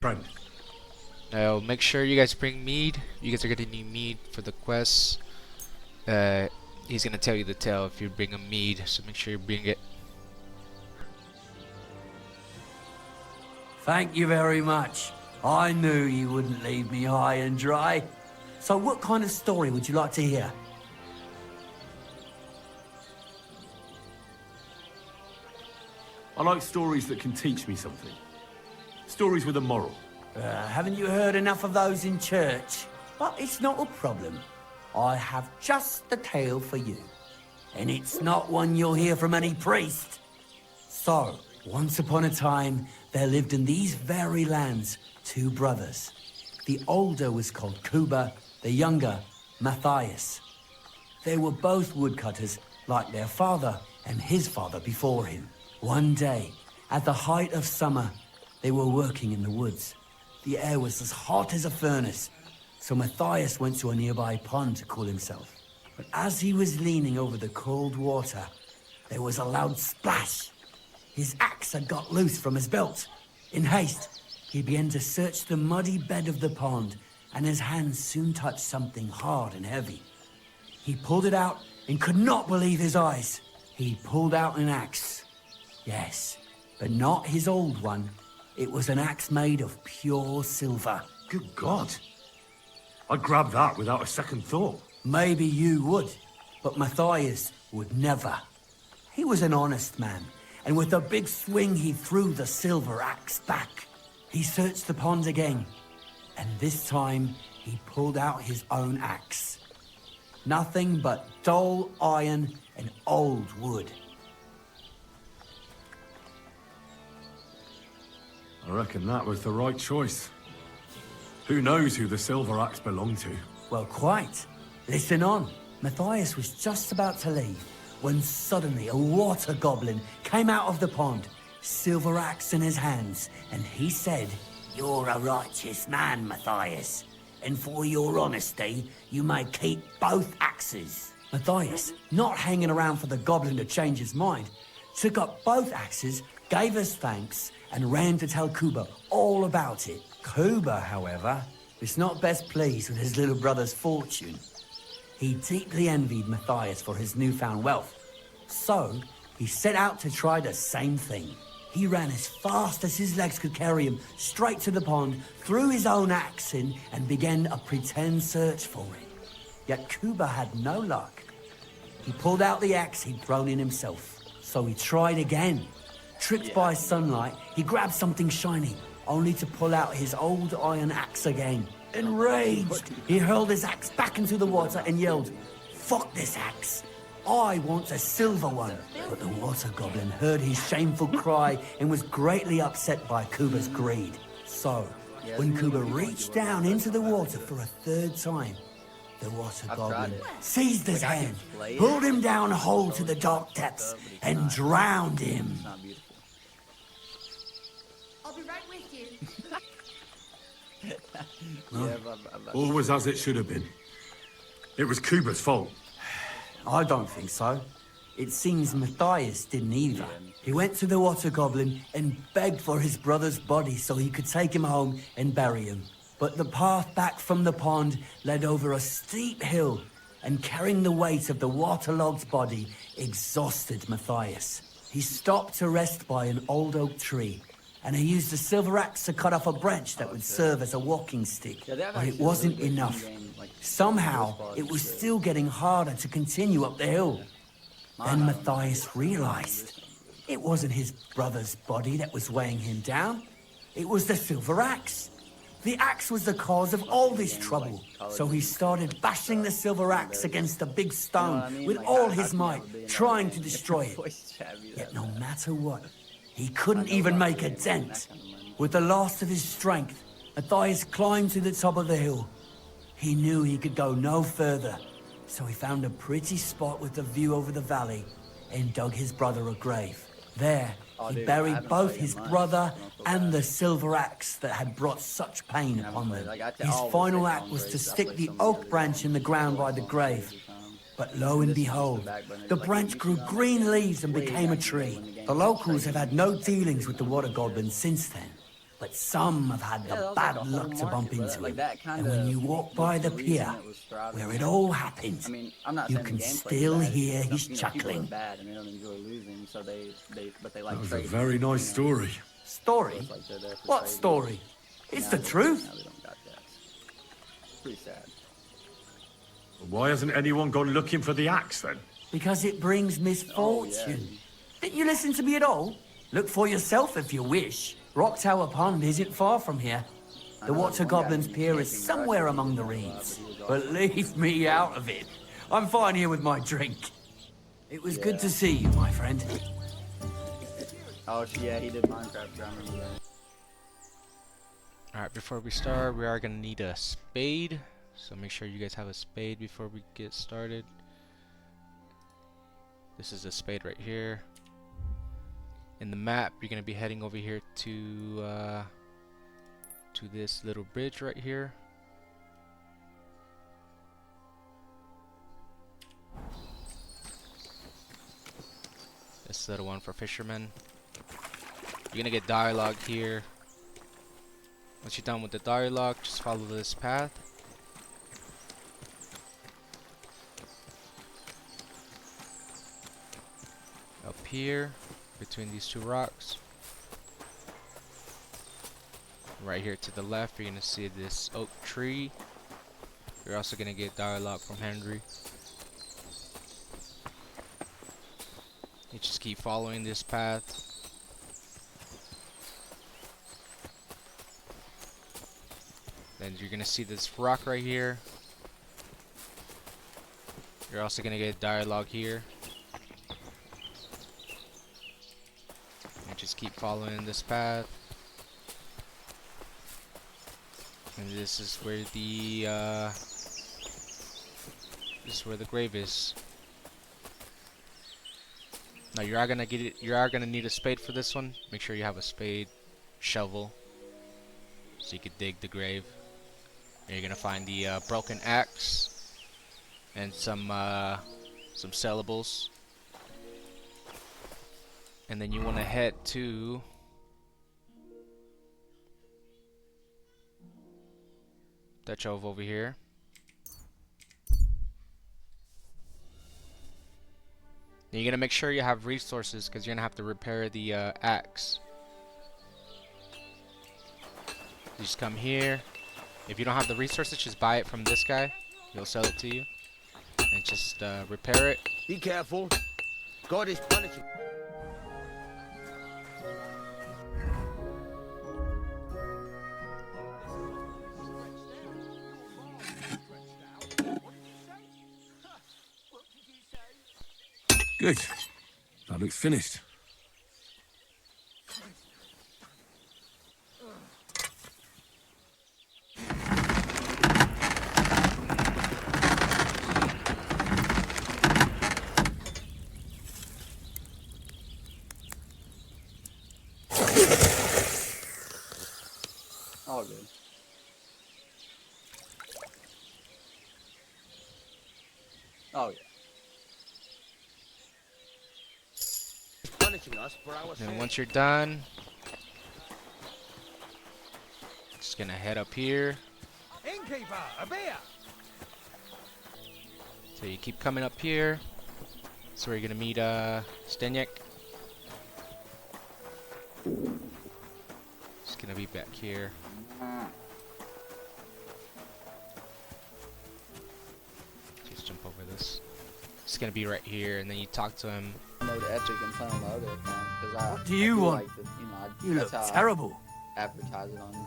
Friend. Now, make sure you guys bring mead. You guys are gonna need mead for the quest. He's gonna tell you the tale if you bring a mead, so make sure you bring it. Thank you very much. I knew you wouldn't leave me high and dry. So what kind of story would you like to hear? I like stories that can teach me something. Stories with a moral. Haven't you heard enough of those in church? But it's not a problem. I have just the tale for you. And it's not one you'll hear from any priest. So, once upon a time, there lived in these very lands two brothers. The older was called Kuba, the younger, Matthias. They were both woodcutters, like their father and his father before him. One day, at the height of summer, they were working in the woods. The air was as hot as a furnace, so Matthias went to a nearby pond to cool himself. But as he was leaning over the cold water, there was a loud splash. His axe had got loose from his belt. In haste, he began to search the muddy bed of the pond, and his hands soon touched something hard and heavy. He pulled it out and could not believe his eyes. He pulled out an axe. Yes, but not his old one. It was an axe made of pure silver. Good God. I'd grab that without a second thought. Maybe you would, but Matthias would never. He was an honest man, and with a big swing he threw the silver axe back. He searched the pond again, and this time he pulled out his own axe. Nothing but dull iron and old wood. I reckon that was the right choice. Who knows who the silver axe belonged to? Well, quite. Listen on. Matthias was just about to leave when suddenly a water goblin came out of the pond, silver axe in his hands, and he said, "You're a righteous man, Matthias, and for your honesty, you may keep both axes." Matthias, not hanging around for the goblin to change his mind, took up both axes, gave us thanks, and ran to tell Kuba all about it. Kuba, however, was not best pleased with his little brother's fortune. He deeply envied Matthias for his newfound wealth. So, he set out to try the same thing. He ran as fast as his legs could carry him straight to the pond, threw his own axe in, and began a pretend search for it. Yet Kuba had no luck. He pulled out the axe he'd thrown in himself. So he tried again. Tricked by sunlight, he grabbed something shiny, only to pull out his old iron axe again. Enraged, he hurled his axe back into the water and yelled, "Fuck this axe! I want a silver one." But the water goblin heard his shameful cry and was greatly upset by Kuba's greed. So, when Kuba reached down into the water for a third time, the water goblin seized his hand, pulled him down a hole to the dark depths, and drowned him. I'll be right with you. All was as it should have been. It was Kuba's fault. I don't think so. It seems Matthias didn't either. He went to the water goblin and begged for his brother's body so he could take him home and bury him. But the path back from the pond led over a steep hill, and carrying the weight of the waterlogged body exhausted Matthias. He stopped to rest by an old oak tree, and he used a silver axe to cut off a branch that would serve as a walking stick. But it wasn't enough. Somehow, it was still getting harder to continue up the hill. Then Matthias realized it wasn't his brother's body that was weighing him down. It was the silver axe. The axe was the cause of all this trouble. So he started bashing the silver axe against a big stone with all his might, trying to destroy it. Yet no matter what, he couldn't even make a dent. With the last of his strength, Matthias climbed to the top of the hill. He knew he could go no further, so he found a pretty spot with a view over the valley and dug his brother a grave. There, he buried both his brother and the silver axe that had brought such pain upon them. His final act was to stick the oak branch in the ground by the grave. But lo and behold, the branch grew green leaves and became a tree. The locals have had no dealings with the water goblin since then. But some have had Yeah, the that was bad like a whole luck to bump market, but into like him. that kind And of when you walk by the pier, where it all happened, I mean, I'm not you saying the can gameplay still is bad. hear It's his just, people are chuckling. bad and they don't enjoy losing, so they like That was a trading. very nice story. So Story? it's like they're there for What trading. story? It's Now the they- truth. Now they don't got that. Pretty sad. Why hasn't anyone gone looking for the axe then? Because it brings misfortune. Oh, yeah. Didn't you listen to me at all? Look for yourself if you wish. Rock Tower Pond isn't far from here. I The know Water there's one guy Goblin's who's Pier is camping somewhere right among the there, reeds. but he was But also- leave me out of it. I'm fine here with my drink. It was good Yeah. to see you, my friend. Oh, yeah, he did Minecraft. I remember that. Alright, before we start, we are going to need a spade. So make sure you guys have a spade before we get started. This is a spade right here. In the map, you're going to be heading over here to this little bridge right here. This little one for fishermen. You're going to get dialogue here. Once you're done with the dialogue, just follow this path. Up here, between these two rocks. Right here to the left, you're gonna see this oak tree. You're also gonna get dialogue from Henry. You just keep following this path. Then you're gonna see this rock right here. You're also gonna get dialogue here. And just keep following this path. And this is where the grave is. Now you are gonna get it. You are gonna need a spade for this one. Make sure you have a spade, shovel, so you can dig the grave. And you're gonna find the broken axe and some sellables. And then you want to head to Dutch Ove over here. Then you're gonna make sure you have resources because you're gonna have to repair the axe. You just come here. If you don't have the resources, just buy it from this guy. He'll sell it to you. And just repair it. Be careful. God is punishing. Good. That looks finished. All good. Oh yeah. Punishing us for our And sins. once you're done, just gonna head up here. Innkeeper, a beer. So you keep coming up here. That's where you're gonna meet Stenyek. Just gonna be back here. Just jump over this. It's gonna be right here, and then you talk to him. Mode epic and some of my other accounts because I. What do you I want? Like the, You that's look how terrible. I advertise it on.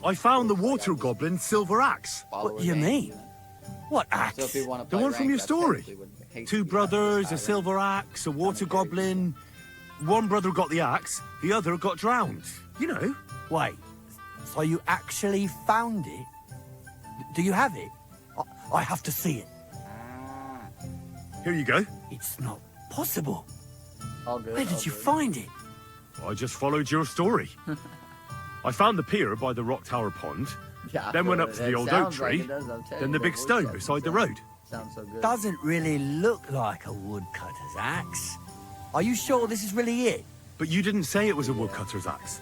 I found the water goblin's silver axe. Follower What do you games, mean? you know. What So axe? if you want to The play one from ranked, your that's story. technically what makes Two you brothers, a Skyrim. silver axe, a water goblin. One brother got the axe, the other got drowned. You know. Wait, so you actually found it? Do you have it? I have to see it. Here you go. It's not possible. All good. Where all did you good. find it? I just followed your story. I found the pier by the rock tower pond, Yeah, I then went feel up to it. the It old oak sounds like tree, it does, I'm telling then you, the big voice stone acting beside the sound- road. Sounds so good. Doesn't really look like a woodcutter's axe. Are you sure this is really it? But you didn't say it was a woodcutter's axe.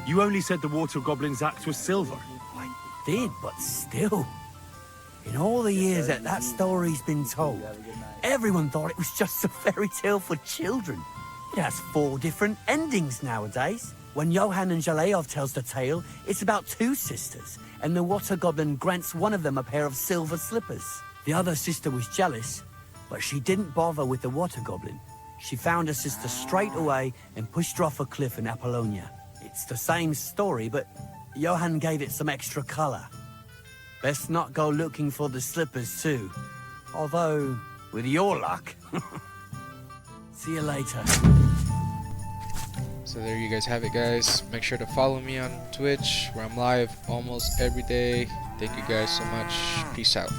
You only said the water goblin's axe was silver. I did, but still. In all the years that that story's been told, everyone thought it was just a fairy tale for children. It has 4 different endings nowadays. When Johann and Jaleov tells the tale, it's about 2 sisters, and the water goblin grants one of them a pair of silver slippers. The other sister was jealous, but she didn't bother with the water goblin. She found her sister straight away and pushed her off a cliff in Apollonia. It's the same story, but Johann gave it some extra colour. Best not go looking for the slippers too. Although, with your luck. See you later. So there you guys have it, guys. Make sure to follow me on Twitch, where I'm live almost every day. Thank you guys so much. Peace out.